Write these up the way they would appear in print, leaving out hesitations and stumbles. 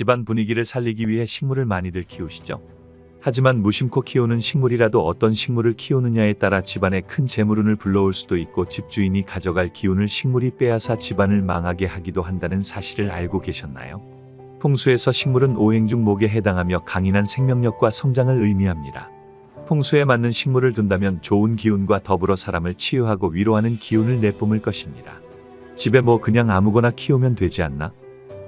집안 분위기를 살리기 위해 식물을 많이들 키우시죠. 하지만 무심코 키우는 식물이라도 어떤 식물을 키우느냐에 따라 집안에 큰 재물운을 불러올 수도 있고 집주인이 가져갈 기운을 식물이 빼앗아 집안을 망하게 하기도 한다는 사실을 알고 계셨나요? 풍수에서 식물은 오행중 목에 해당하며 강인한 생명력과 성장을 의미합니다. 풍수에 맞는 식물을 둔다면 좋은 기운과 더불어 사람을 치유하고 위로하는 기운을 내뿜을 것입니다. 집에 뭐 그냥 아무거나 키우면 되지 않나?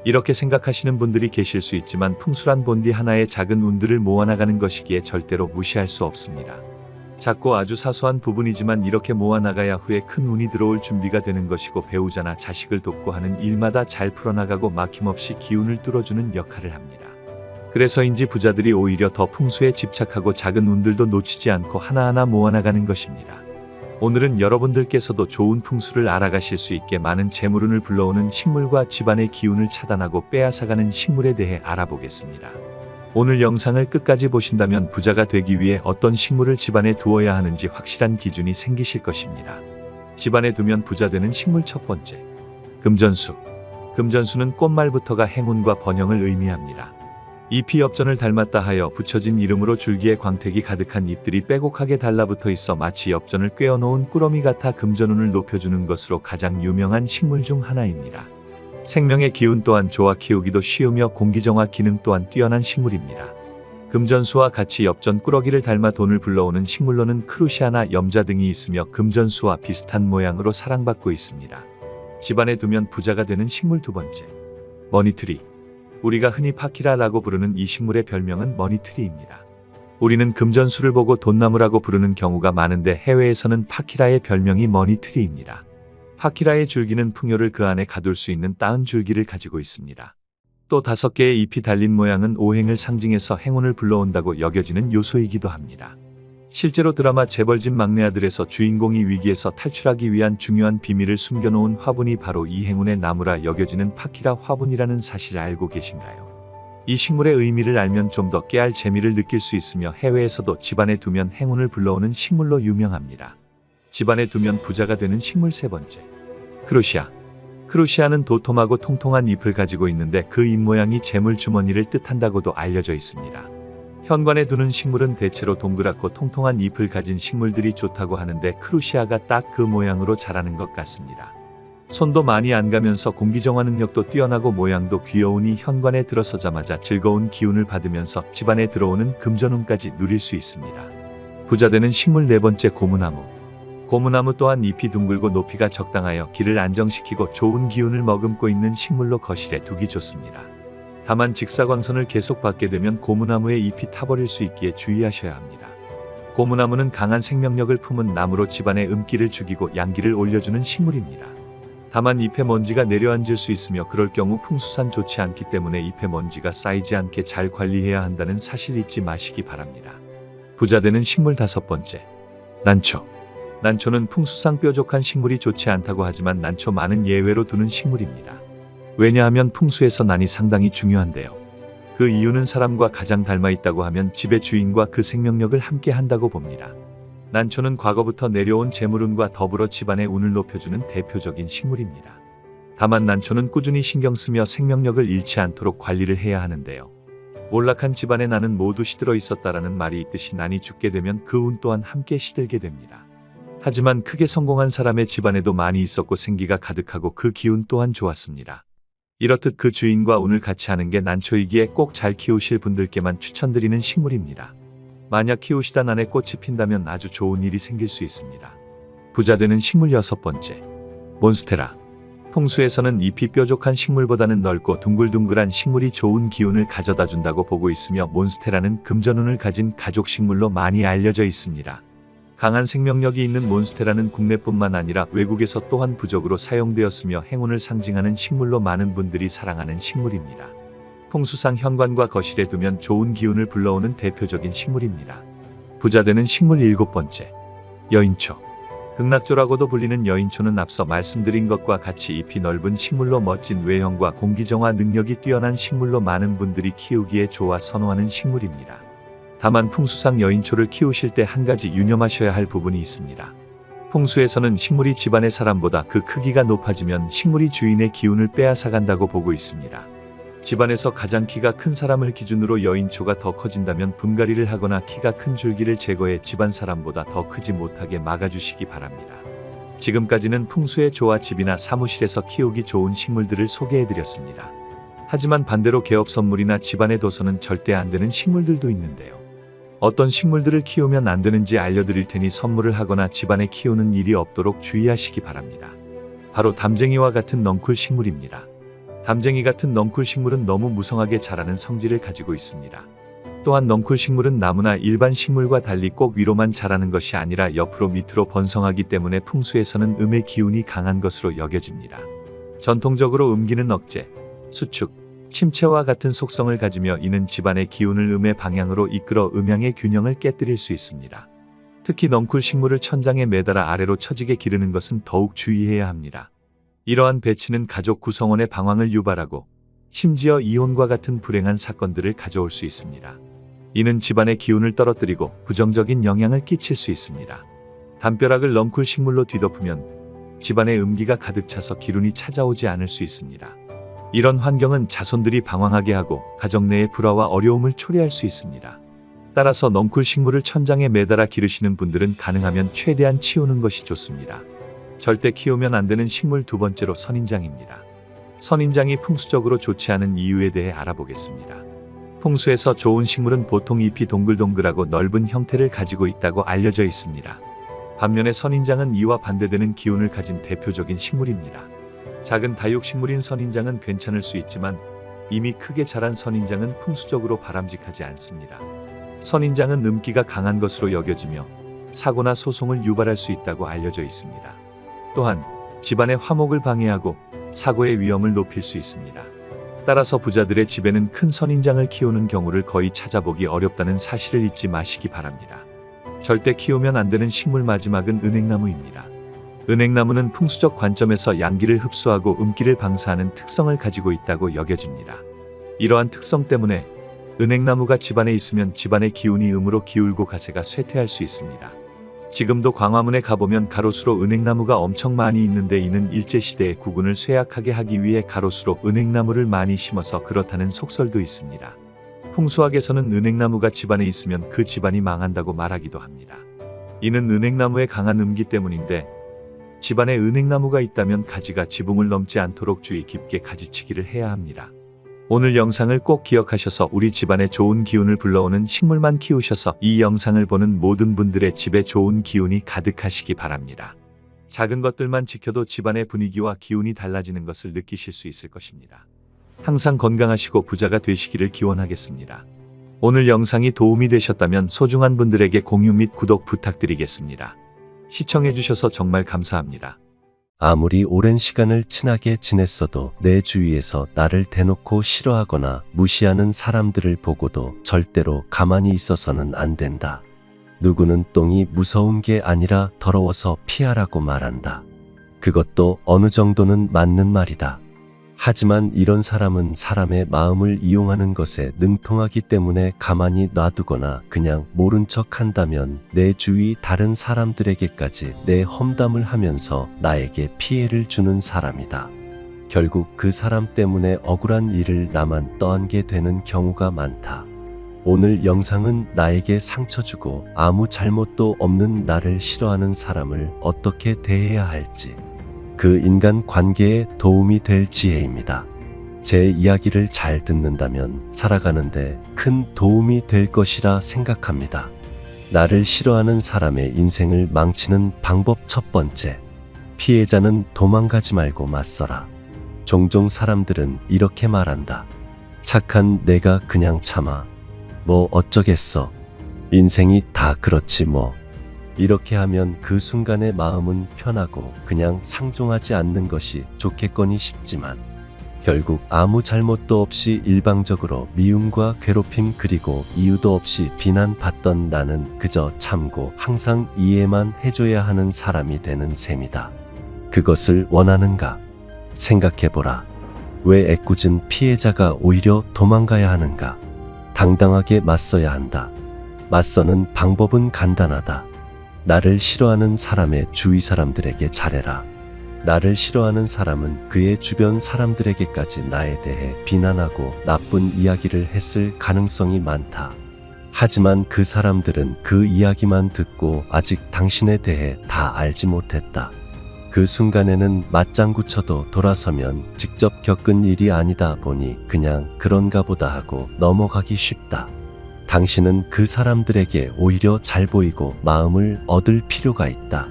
이렇게 생각하시는 분들이 계실 수 있지만 풍수란 본디 하나의 작은 운들을 모아나가는 것이기에 절대로 무시할 수 없습니다. 작고 아주 사소한 부분이지만 이렇게 모아나가야 후에 큰 운이 들어올 준비가 되는 것이고 배우자나 자식을 돕고 하는 일마다 잘 풀어나가고 막힘없이 기운을 뚫어주는 역할을 합니다. 그래서인지 부자들이 오히려 더 풍수에 집착하고 작은 운들도 놓치지 않고 하나하나 모아나가는 것입니다. 오늘은 여러분들께서도 좋은 풍수를 알아가실 수 있게 많은 재물운을 불러오는 식물과 집안의 기운을 차단하고 빼앗아가는 식물에 대해 알아보겠습니다. 오늘 영상을 끝까지 보신다면 부자가 되기 위해 어떤 식물을 집안에 두어야 하는지 확실한 기준이 생기실 것입니다. 집안에 두면 부자 되는 식물 첫 번째, 금전수. 금전수는 꽃말부터가 행운과 번영을 의미합니다. 잎이 엽전을 닮았다 하여 붙여진 이름으로 줄기에 광택이 가득한 잎들이 빼곡하게 달라붙어 있어 마치 엽전을 꿰어놓은 꾸러미 같아 금전운을 높여주는 것으로 가장 유명한 식물 중 하나입니다. 생명의 기운 또한 좋아 키우기도 쉬우며 공기정화 기능 또한 뛰어난 식물입니다. 금전수와 같이 엽전 꾸러기를 닮아 돈을 불러오는 식물로는 크루시아나 염자 등이 있으며 금전수와 비슷한 모양으로 사랑받고 있습니다. 집안에 두면 부자가 되는 식물 두 번째, 머니트리. 우리가 흔히 파키라라고 부르는 이 식물의 별명은 머니트리입니다. 우리는 금전수를 보고 돈나무라고 부르는 경우가 많은데 해외에서는 파키라의 별명이 머니트리입니다. 파키라의 줄기는 풍요를 그 안에 가둘 수 있는 따은 줄기를 가지고 있습니다. 또 5개의 잎이 달린 모양은 오행을 상징해서 행운을 불러온다고 여겨지는 요소이기도 합니다. 실제로 드라마 재벌집 막내 아들에서 주인공이 위기에서 탈출하기 위한 중요한 비밀을 숨겨놓은 화분이 바로 이 행운의 나무라 여겨지는 파키라 화분이라는 사실을 알고 계신가요? 이 식물의 의미를 알면 좀 더 깨알 재미를 느낄 수 있으며 해외에서도 집안에 두면 행운을 불러오는 식물로 유명합니다. 집안에 두면 부자가 되는 식물 세 번째, 크루시아. 크루시아는 도톰하고 통통한 잎을 가지고 있는데 그 잎 모양이 재물 주머니를 뜻한다고도 알려져 있습니다. 현관에 두는 식물은 대체로 동그랗고 통통한 잎을 가진 식물들이 좋다고 하는데 크루시아가 딱 그 모양으로 자라는 것 같습니다. 손도 많이 안 가면서 공기정화 능력도 뛰어나고 모양도 귀여우니 현관에 들어서자마자 즐거운 기운을 받으면서 집안에 들어오는 금전운까지 누릴 수 있습니다. 부자 되는 식물 네 번째, 고무나무. 고무나무 또한 잎이 둥글고 높이가 적당하여 길을 안정시키고 좋은 기운을 머금고 있는 식물로 거실에 두기 좋습니다. 다만 직사광선을 계속 받게 되면 고무나무의 잎이 타버릴 수 있기에 주의하셔야 합니다. 고무나무는 강한 생명력을 품은 나무로 집안에 음기를 죽이고 양기를 올려주는 식물입니다. 다만 잎에 먼지가 내려앉을 수 있으며 그럴 경우 풍수상 좋지 않기 때문에 잎에 먼지가 쌓이지 않게 잘 관리해야 한다는 사실 잊지 마시기 바랍니다. 부자 되는 식물 다섯 번째, 난초. 난초는 풍수상 뾰족한 식물이 좋지 않다고 하지만 난초 많은 예외로 두는 식물입니다. 왜냐하면 풍수에서 난이 상당히 중요한데요. 그 이유는 사람과 가장 닮아 있다고 하면 집의 주인과 그 생명력을 함께 한다고 봅니다. 난초는 과거부터 내려온 재물운과 더불어 집안의 운을 높여주는 대표적인 식물입니다. 다만 난초는 꾸준히 신경 쓰며 생명력을 잃지 않도록 관리를 해야 하는데요. 몰락한 집안에 난은 모두 시들어 있었다라는 말이 있듯이 난이 죽게 되면 그 운 또한 함께 시들게 됩니다. 하지만 크게 성공한 사람의 집안에도 많이 있었고 생기가 가득하고 그 기운 또한 좋았습니다. 이렇듯 그 주인과 운을 같이 하는 게 난초이기에 꼭 잘 키우실 분들께만 추천드리는 식물입니다. 만약 키우시다 난에 꽃이 핀다면 아주 좋은 일이 생길 수 있습니다. 부자 되는 식물 여섯 번째, 몬스테라. 풍수에서는 잎이 뾰족한 식물보다는 넓고 둥글둥글한 식물이 좋은 기운을 가져다 준다고 보고 있으며 몬스테라는 금전운을 가진 가족 식물로 많이 알려져 있습니다. 강한 생명력이 있는 몬스테라는 국내뿐만 아니라 외국에서 또한 부적으로 사용되었으며 행운을 상징하는 식물로 많은 분들이 사랑하는 식물입니다. 풍수상 현관과 거실에 두면 좋은 기운을 불러오는 대표적인 식물입니다. 부자 되는 식물 일곱 번째, 여인초. 극락조라고도 불리는 여인초는 앞서 말씀드린 것과 같이 잎이 넓은 식물로 멋진 외형과 공기정화 능력이 뛰어난 식물로 많은 분들이 키우기에 좋아 선호하는 식물입니다. 다만 풍수상 여인초를 키우실 때 한 가지 유념하셔야 할 부분이 있습니다. 풍수에서는 식물이 집안의 사람보다 그 크기가 높아지면 식물이 주인의 기운을 빼앗아간다고 보고 있습니다. 집안에서 가장 키가 큰 사람을 기준으로 여인초가 더 커진다면 분갈이를 하거나 키가 큰 줄기를 제거해 집안 사람보다 더 크지 못하게 막아주시기 바랍니다. 지금까지는 풍수의 조와 집이나 사무실에서 키우기 좋은 식물들을 소개해드렸습니다. 하지만 반대로 개업 선물이나 집안에 둬서는 절대 안 되는 식물들도 있는데요. 어떤 식물들을 키우면 안 되는지 알려드릴 테니 선물을 하거나 집안에 키우는 일이 없도록 주의하시기 바랍니다. 바로 담쟁이와 같은 넝쿨 식물입니다. 담쟁이 같은 넝쿨 식물은 너무 무성하게 자라는 성질을 가지고 있습니다. 또한 넝쿨 식물은 나무나 일반 식물과 달리 꼭 위로만 자라는 것이 아니라 옆으로 밑으로 번성하기 때문에 풍수에서는 음의 기운이 강한 것으로 여겨집니다. 전통적으로 음기는 억제, 수축, 침체와 같은 속성을 가지며 이는 집안의 기운을 음의 방향으로 이끌어 음양의 균형을 깨뜨릴 수 있습니다. 특히 넝쿨 식물을 천장에 매달아 아래로 처지게 기르는 것은 더욱 주의해야 합니다. 이러한 배치는 가족 구성원의 방황을 유발하고 심지어 이혼과 같은 불행한 사건들을 가져올 수 있습니다. 이는 집안의 기운을 떨어뜨리고 부정적인 영향을 끼칠 수 있습니다. 담벼락을 넝쿨 식물로 뒤덮으면 집안에 음기가 가득 차서 기운이 찾아오지 않을 수 있습니다. 이런 환경은 자손들이 방황하게 하고 가정 내의 불화와 어려움을 초래할 수 있습니다. 따라서 넝쿨 식물을 천장에 매달아 기르시는 분들은 가능하면 최대한 치우는 것이 좋습니다. 절대 키우면 안 되는 식물 두 번째로 선인장입니다. 선인장이 풍수적으로 좋지 않은 이유에 대해 알아보겠습니다. 풍수에서 좋은 식물은 보통 잎이 동글동글하고 넓은 형태를 가지고 있다고 알려져 있습니다. 반면에 선인장은 이와 반대되는 기운을 가진 대표적인 식물입니다. 작은 다육식물인 선인장은 괜찮을 수 있지만 이미 크게 자란 선인장은 풍수적으로 바람직하지 않습니다. 선인장은 음기가 강한 것으로 여겨지며 사고나 소송을 유발할 수 있다고 알려져 있습니다. 또한 집안의 화목을 방해하고 사고의 위험을 높일 수 있습니다. 따라서 부자들의 집에는 큰 선인장을 키우는 경우를 거의 찾아보기 어렵다는 사실을 잊지 마시기 바랍니다. 절대 키우면 안 되는 식물 마지막은 은행나무입니다. 은행나무는 풍수적 관점에서 양기를 흡수하고 음기를 방사하는 특성을 가지고 있다고 여겨집니다. 이러한 특성 때문에 은행나무가 집안에 있으면 집안의 기운이 음으로 기울고 가세가 쇠퇴할 수 있습니다. 지금도 광화문에 가보면 가로수로 은행나무가 엄청 많이 있는데 이는 일제시대의 국운을 쇠약하게 하기 위해 가로수로 은행나무를 많이 심어서 그렇다는 속설도 있습니다. 풍수학에서는 은행나무가 집안에 있으면 그 집안이 망한다고 말하기도 합니다. 이는 은행나무의 강한 음기 때문인데 집안에 은행나무가 있다면 가지가 지붕을 넘지 않도록 주의 깊게 가지치기를 해야 합니다. 오늘 영상을 꼭 기억하셔서 우리 집안에 좋은 기운을 불러오는 식물만 키우셔서 이 영상을 보는 모든 분들의 집에 좋은 기운이 가득하시기 바랍니다. 작은 것들만 지켜도 집안의 분위기와 기운이 달라지는 것을 느끼실 수 있을 것입니다. 항상 건강하시고 부자가 되시기를 기원하겠습니다. 오늘 영상이 도움이 되셨다면 소중한 분들에게 공유 및 구독 부탁드리겠습니다. 시청해주셔서 정말 감사합니다. 아무리 오랜 시간을 친하게 지냈어도 내 주위에서 나를 대놓고 싫어하거나 무시하는 사람들을 보고도 절대로 가만히 있어서는 안 된다. 누구는 똥이 무서운 게 아니라 더러워서 피하라고 말한다. 그것도 어느 정도는 맞는 말이다. 하지만 이런 사람은 사람의 마음을 이용하는 것에 능통하기 때문에 가만히 놔두거나 그냥 모른 척 한다면 내 주위 다른 사람들에게까지 내 험담을 하면서 나에게 피해를 주는 사람이다. 결국 그 사람 때문에 억울한 일을 나만 떠안게 되는 경우가 많다. 오늘 영상은 나에게 상처 주고 아무 잘못도 없는 나를 싫어하는 사람을 어떻게 대해야 할지, 그 인간 관계에 도움이 될 지혜입니다. 제 이야기를 잘 듣는다면 살아가는데 큰 도움이 될 것이라 생각합니다. 나를 싫어하는 사람의 인생을 망치는 방법 첫 번째, 피해자는 도망가지 말고 맞서라. 종종 사람들은 이렇게 말한다. 착한 내가 그냥 참아. 뭐 어쩌겠어. 인생이 다 그렇지 뭐. 이렇게 하면 그 순간의 마음은 편하고 그냥 상종하지 않는 것이 좋겠거니 싶지만 결국 아무 잘못도 없이 일방적으로 미움과 괴롭힘 그리고 이유도 없이 비난받던 나는 그저 참고 항상 이해만 해줘야 하는 사람이 되는 셈이다. 그것을 원하는가? 생각해보라. 왜 애꿎은 피해자가 오히려 도망가야 하는가? 당당하게 맞서야 한다. 맞서는 방법은 간단하다. 나를 싫어하는 사람의 주위 사람들에게 잘해라. 나를 싫어하는 사람은 그의 주변 사람들에게까지 나에 대해 비난하고 나쁜 이야기를 했을 가능성이 많다. 하지만 그 사람들은 그 이야기만 듣고 아직 당신에 대해 다 알지 못했다. 그 순간에는 맞장구 쳐도 돌아서면 직접 겪은 일이 아니다 보니 그냥 그런가 보다 하고 넘어가기 쉽다. 당신은 그 사람들에게 오히려 잘 보이고 마음을 얻을 필요가 있다.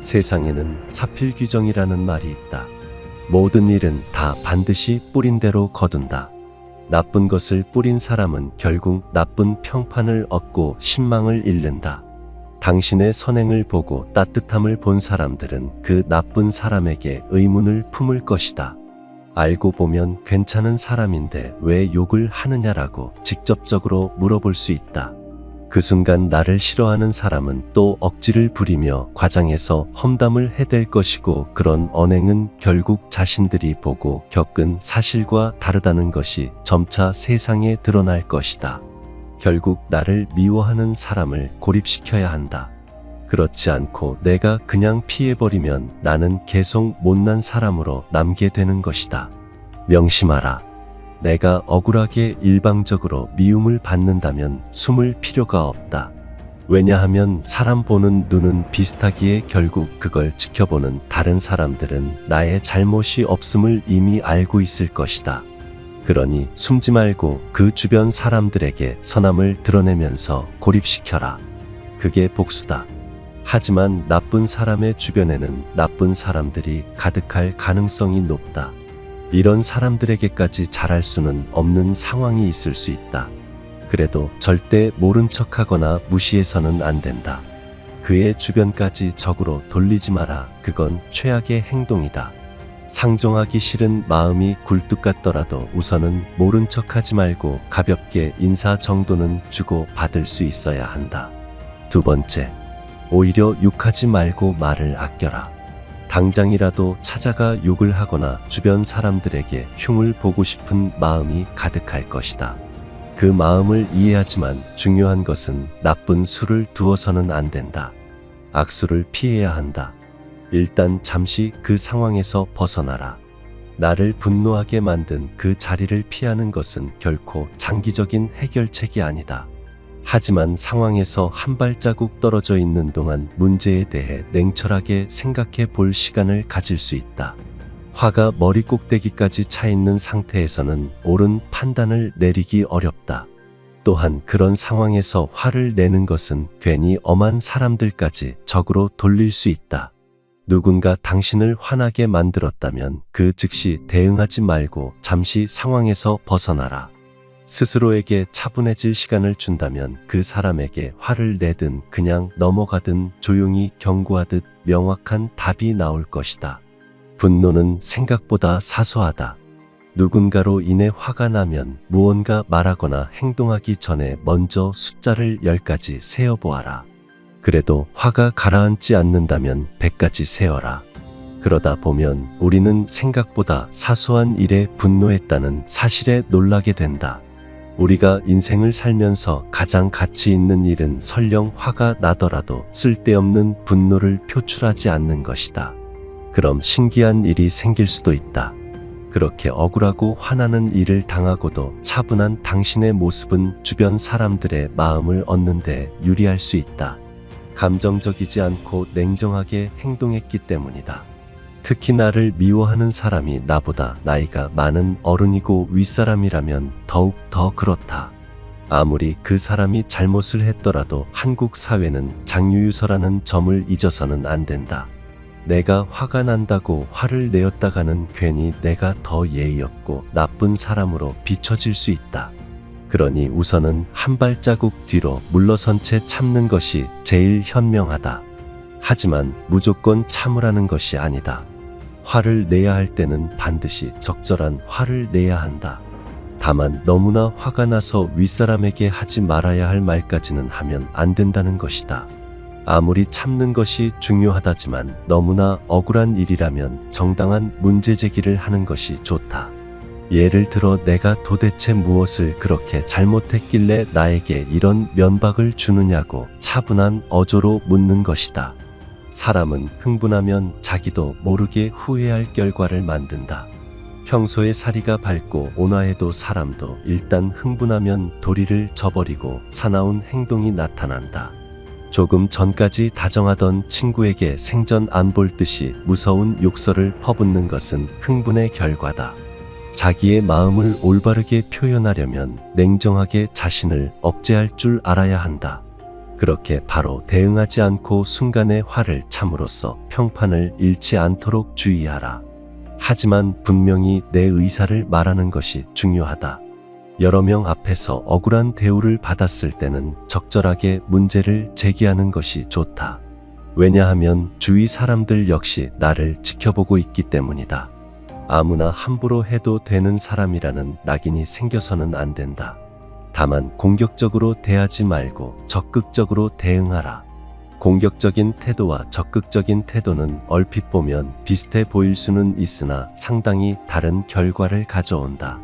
세상에는 사필귀정이라는 말이 있다. 모든 일은 다 반드시 뿌린 대로 거둔다. 나쁜 것을 뿌린 사람은 결국 나쁜 평판을 얻고 신망을 잃는다. 당신의 선행을 보고 따뜻함을 본 사람들은 그 나쁜 사람에게 의문을 품을 것이다. 알고 보면 괜찮은 사람인데 왜 욕을 하느냐라고 직접적으로 물어볼 수 있다. 그 순간 나를 싫어하는 사람은 또 억지를 부리며 과장해서 험담을 해댈 것이고, 그런 언행은 결국 자신들이 보고 겪은 사실과 다르다는 것이 점차 세상에 드러날 것이다. 결국 나를 미워하는 사람을 고립시켜야 한다. 그렇지 않고 내가 그냥 피해버리면 나는 계속 못난 사람으로 남게 되는 것이다. 명심하라. 내가 억울하게 일방적으로 미움을 받는다면 숨을 필요가 없다. 왜냐하면 사람 보는 눈은 비슷하기에 결국 그걸 지켜보는 다른 사람들은 나의 잘못이 없음을 이미 알고 있을 것이다. 그러니 숨지 말고 그 주변 사람들에게 선함을 드러내면서 고립시켜라. 그게 복수다. 하지만 나쁜 사람의 주변에는 나쁜 사람들이 가득할 가능성이 높다. 이런 사람들에게까지 잘할 수는 없는 상황이 있을 수 있다. 그래도 절대 모른 척하거나 무시해서는 안 된다. 그의 주변까지 적으로 돌리지 마라. 그건 최악의 행동이다. 상종하기 싫은 마음이 굴뚝 같더라도 우선은 모른 척하지 말고 가볍게 인사 정도는 주고 받을 수 있어야 한다. 두 번째, 오히려 욕하지 말고 말을 아껴라. 당장이라도 찾아가 욕을 하거나 주변 사람들에게 흉을 보고 싶은 마음이 가득할 것이다. 그 마음을 이해하지만 중요한 것은 나쁜 수를 두어서는 안 된다. 악수를 피해야 한다. 일단 잠시 그 상황에서 벗어나라. 나를 분노하게 만든 그 자리를 피하는 것은 결코 장기적인 해결책이 아니다. 하지만 상황에서 한 발자국 떨어져 있는 동안 문제에 대해 냉철하게 생각해 볼 시간을 가질 수 있다. 화가 머리 꼭대기까지 차 있는 상태에서는 옳은 판단을 내리기 어렵다. 또한 그런 상황에서 화를 내는 것은 괜히 엄한 사람들까지 적으로 돌릴 수 있다. 누군가 당신을 화나게 만들었다면 그 즉시 대응하지 말고 잠시 상황에서 벗어나라. 스스로에게 차분해질 시간을 준다면 그 사람에게 화를 내든 그냥 넘어가든 조용히 경고하듯 명확한 답이 나올 것이다. 분노는 생각보다 사소하다. 누군가로 인해 화가 나면 무언가 말하거나 행동하기 전에 먼저 숫자를 10까지 세어보아라. 그래도 화가 가라앉지 않는다면 100까지 세어라. 그러다 보면 우리는 생각보다 사소한 일에 분노했다는 사실에 놀라게 된다. 우리가 인생을 살면서 가장 가치 있는 일은 설령 화가 나더라도 쓸데없는 분노를 표출하지 않는 것이다. 그럼 신기한 일이 생길 수도 있다. 그렇게 억울하고 화나는 일을 당하고도 차분한 당신의 모습은 주변 사람들의 마음을 얻는 데 유리할 수 있다. 감정적이지 않고 냉정하게 행동했기 때문이다. 특히 나를 미워하는 사람이 나보다 나이가 많은 어른이고 윗사람이라면 더욱 더 그렇다. 아무리 그 사람이 잘못을 했더라도 한국 사회는 장유유서라는 점을 잊어서는 안 된다. 내가 화가 난다고 화를 내었다가는 괜히 내가 더 예의 없고 나쁜 사람으로 비춰질 수 있다. 그러니 우선은 한 발자국 뒤로 물러선 채 참는 것이 제일 현명하다. 하지만 무조건 참으라는 것이 아니다. 화를 내야 할 때는 반드시 적절한 화를 내야 한다. 다만 너무나 화가 나서 윗사람에게 하지 말아야 할 말까지는 하면 안 된다는 것이다. 아무리 참는 것이 중요하다지만 너무나 억울한 일이라면 정당한 문제 제기를 하는 것이 좋다. 예를 들어 내가 도대체 무엇을 그렇게 잘못했길래 나에게 이런 면박을 주느냐고 차분한 어조로 묻는 것이다. 사람은 흥분하면 자기도 모르게 후회할 결과를 만든다. 평소에 사리가 밝고 온화해도 사람도 일단 흥분하면 도리를 저버리고 사나운 행동이 나타난다. 조금 전까지 다정하던 친구에게 생전 안 볼 듯이 무서운 욕설을 퍼붓는 것은 흥분의 결과다. 자기의 마음을 올바르게 표현하려면 냉정하게 자신을 억제할 줄 알아야 한다. 그렇게 바로 대응하지 않고 순간의 화를 참으로써 평판을 잃지 않도록 주의하라. 하지만 분명히 내 의사를 말하는 것이 중요하다. 여러 명 앞에서 억울한 대우를 받았을 때는 적절하게 문제를 제기하는 것이 좋다. 왜냐하면 주위 사람들 역시 나를 지켜보고 있기 때문이다. 아무나 함부로 해도 되는 사람이라는 낙인이 생겨서는 안 된다. 다만 공격적으로 대하지 말고 적극적으로 대응하라. 공격적인 태도와 적극적인 태도는 얼핏 보면 비슷해 보일 수는 있으나 상당히 다른 결과를 가져온다.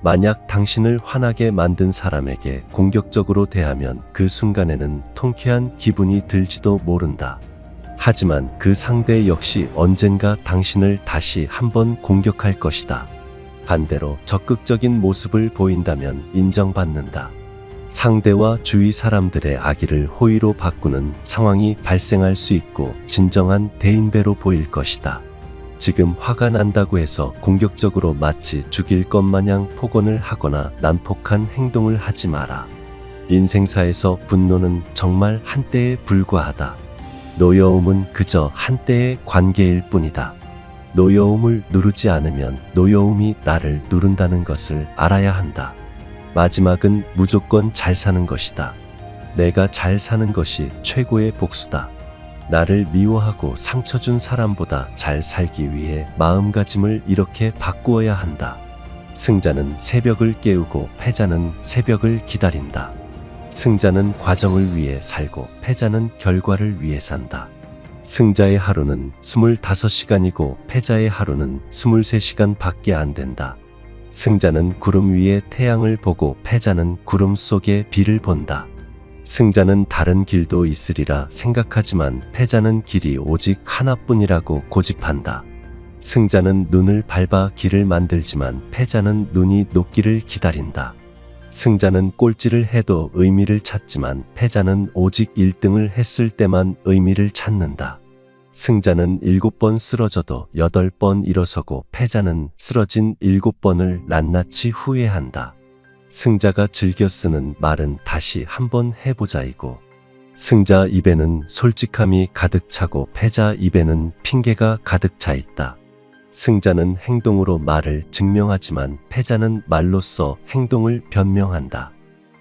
만약 당신을 화나게 만든 사람에게 공격적으로 대하면 그 순간에는 통쾌한 기분이 들지도 모른다. 하지만 그 상대 역시 언젠가 당신을 다시 한번 공격할 것이다. 반대로 적극적인 모습을 보인다면 인정받는다. 상대와 주위 사람들의 악의를 호의로 바꾸는 상황이 발생할 수 있고 진정한 대인배로 보일 것이다. 지금 화가 난다고 해서 공격적으로 마치 죽일 것 마냥 폭언을 하거나 난폭한 행동을 하지 마라. 인생사에서 분노는 정말 한때에 불과하다. 노여움은 그저 한때의 관계일 뿐이다. 노여움을 누르지 않으면 노여움이 나를 누른다는 것을 알아야 한다. 마지막은 무조건 잘 사는 것이다. 내가 잘 사는 것이 최고의 복수다. 나를 미워하고 상처 준 사람보다 잘 살기 위해 마음가짐을 이렇게 바꾸어야 한다. 승자는 새벽을 깨우고 패자는 새벽을 기다린다. 승자는 과정을 위해 살고 패자는 결과를 위해 산다. 승자의 하루는 25시간이고 패자의 하루는 23시간 밖에 안 된다. 승자는 구름 위에 태양을 보고 패자는 구름 속에 비를 본다. 승자는 다른 길도 있으리라 생각하지만 패자는 길이 오직 하나뿐이라고 고집한다. 승자는 눈을 밟아 길을 만들지만 패자는 눈이 녹기를 기다린다. 승자는 꼴찌를 해도 의미를 찾지만 패자는 오직 1등을 했을 때만 의미를 찾는다. 승자는 7번 쓰러져도 8번 일어서고 패자는 쓰러진 7번을 낱낱이 후회한다. 승자가 즐겨 쓰는 말은 다시 한번 해보자이고, 승자 입에는 솔직함이 가득 차고 패자 입에는 핑계가 가득 차 있다. 승자는 행동으로 말을 증명하지만 패자는 말로써 행동을 변명한다.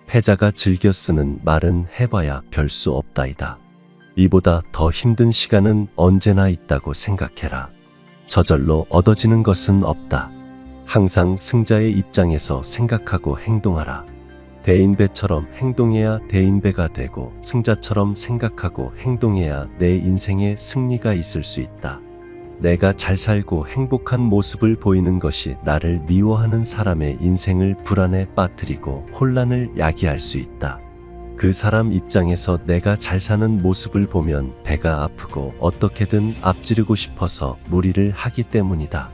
패자가 즐겨 쓰는 말은 해봐야 별 수 없다이다. 이보다 더 힘든 시간은 언제나 있다고 생각해라. 저절로 얻어지는 것은 없다. 항상 승자의 입장에서 생각하고 행동하라. 대인배처럼 행동해야 대인배가 되고 승자처럼 생각하고 행동해야 내 인생에 승리가 있을 수 있다. 내가 잘 살고 행복한 모습을 보이는 것이 나를 미워하는 사람의 인생을 불안에 빠뜨리고 혼란을 야기할 수 있다. 그 사람 입장에서 내가 잘 사는 모습을 보면 배가 아프고 어떻게든 앞지르고 싶어서 무리를 하기 때문이다.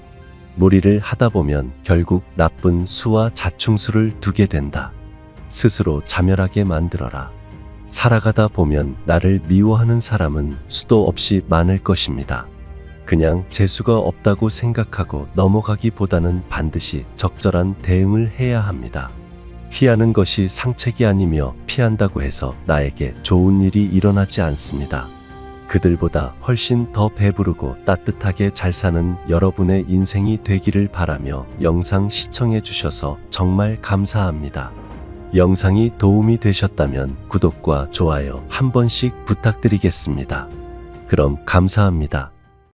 무리를 하다 보면 결국 나쁜 수와 자충수를 두게 된다. 스스로 자멸하게 만들어라. 살아가다 보면 나를 미워하는 사람은 수도 없이 많을 것입니다. 그냥 재수가 없다고 생각하고 넘어가기보다는 반드시 적절한 대응을 해야 합니다. 피하는 것이 상책이 아니며 피한다고 해서 나에게 좋은 일이 일어나지 않습니다. 그들보다 훨씬 더 배부르고 따뜻하게 잘 사는 여러분의 인생이 되기를 바라며 영상 시청해 주셔서 정말 감사합니다. 영상이 도움이 되셨다면 구독과 좋아요 한 번씩 부탁드리겠습니다. 그럼 감사합니다.